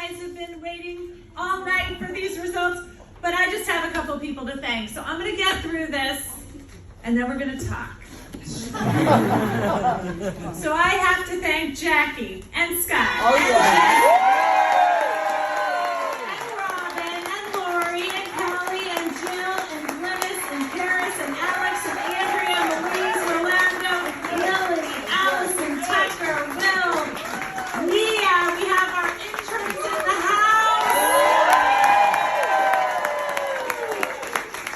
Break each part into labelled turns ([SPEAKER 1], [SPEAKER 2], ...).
[SPEAKER 1] guys have been waiting all night for these results, but I just have a couple people to thank. So I'm going to get through this, and then we're going to talk. So I have to thank Jackie and Scott and Robin and Lori and Kelly and Jill and Glynis and Paris and Alex and Andrea, Louise, Rolando, Melody, Allison, Tucker, Will, Mia. We have our interns in the house.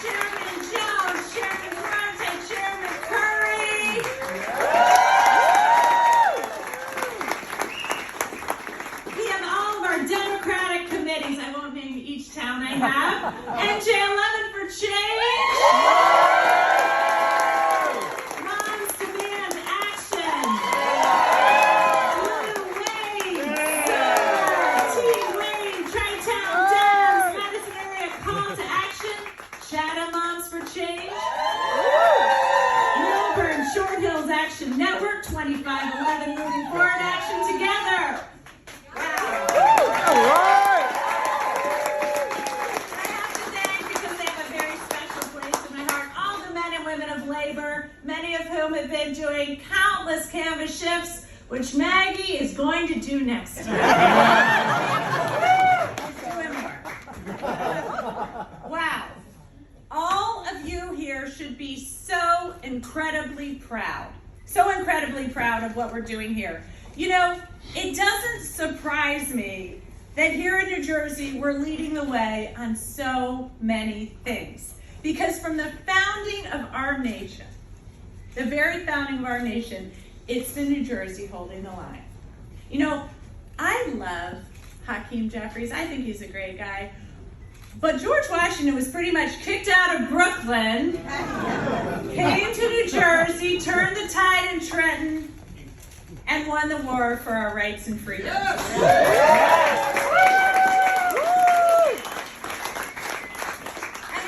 [SPEAKER 1] Chairman Jones, Chairman Bronte, Chairman Curry. We have all of our Democratic committees. I won't name each town I have. NJ11 for change. Moms demand action. Blue Wayne, Silver, Team Wayne, Tri-Town Dems, Madison area call to action. Shadow Moms for change. Milburn, Short Hills Action Network, 2511 moving forward action together. I have to thank, because they have a very special place in my heart, all the men and women of labor, many of whom have been doing countless canvas shifts, which Maggie is going to do next time. Doing more. Wow. All of you here should be so incredibly proud. So incredibly proud of what we're doing here. You know, it doesn't surprise me that here in New Jersey, we're leading the way on so many things. Because from the founding of our nation, the very founding of our nation, it's been New Jersey holding the line. You know, I love Hakeem Jeffries. I think he's a great guy. But George Washington was pretty much kicked out of Brooklyn, came to New Jersey, turned the tide in Trenton, and won the war for our rights and freedoms. And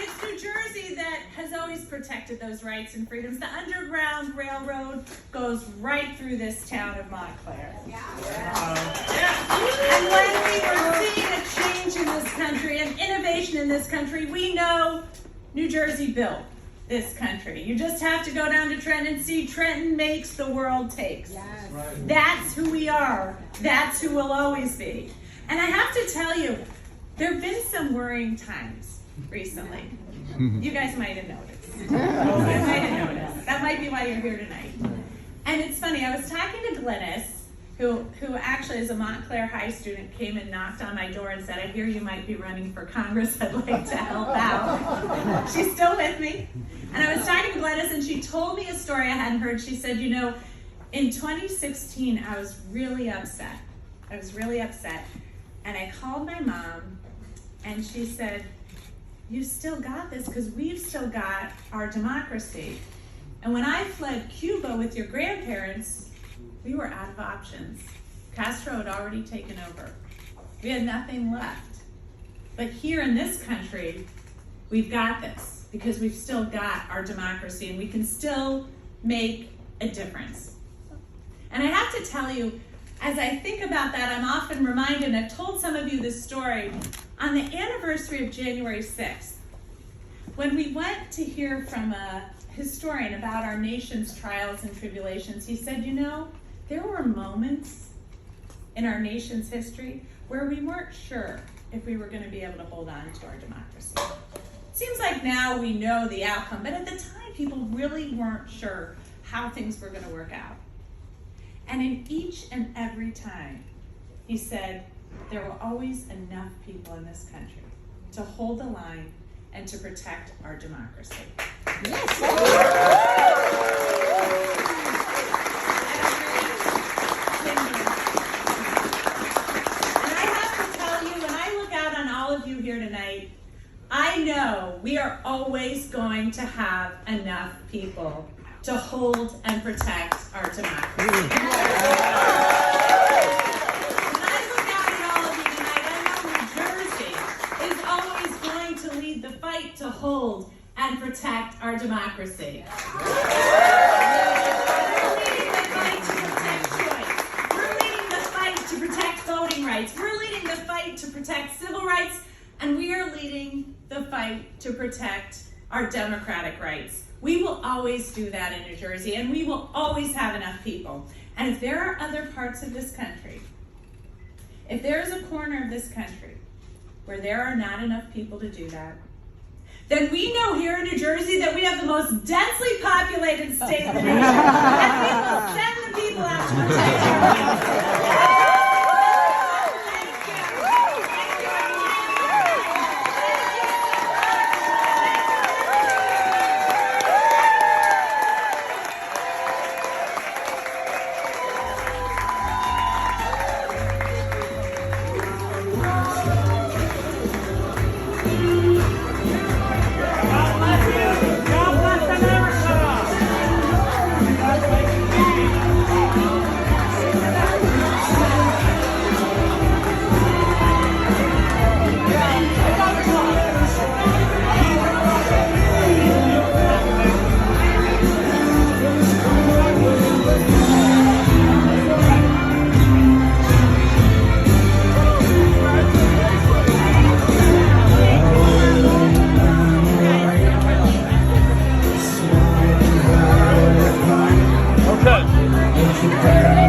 [SPEAKER 1] it's New Jersey that has always protected those rights and freedoms. The Underground Railroad goes right through this town of Montclair. And when we were seeing a change in this country and innovation in this country, we know New Jersey built this country. You just have to go down to Trenton and see Trenton makes, the world takes. Yes. Right. That's who we are. That's who we'll always be. And I have to tell you, there have been some worrying times recently. You guys might have noticed. That might be why you're here tonight. And it's funny, I was talking to Glynis, who actually is a Montclair High student, came and knocked on my door and said, I hear you might be running for Congress. I'd like to help out. She's still with me. And I was talking to Glynis, and she told me a story I hadn't heard. She said, you know, in 2016, I was really upset. And I called my mom, and she said, you still got this, because we've still got our democracy. And when I fled Cuba with your grandparents, we were out of options. Castro had already taken over. We had nothing left. But here in this country, we've got this because we've still got our democracy and we can still make a difference. And I have to tell you, as I think about that, I'm often reminded, and I've told some of you this story, on the anniversary of January 6th, when we went to hear from a historian about our nation's trials and tribulations, he said, you know, there were moments in our nation's history where we weren't sure if we were going to be able to hold on to our democracy. It seems like now we know the outcome, but at the time people really weren't sure how things were going to work out. And in each and every time, he said, there were always enough people in this country to hold the line and to protect our democracy. Yes. Here tonight, I know we are always going to have enough people to hold and protect our democracy. When I look out at all of you tonight, I know New Jersey is always going to lead the fight to hold and protect our democracy. We're leading the fight to protect choice. We're leading the fight to protect voting rights. We're leading the fight to protect civil rights, and we are leading the fight to protect our democratic rights. We will always do that in New Jersey, and we will always have enough people. And if there are other parts of this country, if there is a corner of this country where there are not enough people to do that, then we know here in New Jersey that we have the most densely populated state in the nation, and we will send the people out to protect our rights.
[SPEAKER 2] Okay.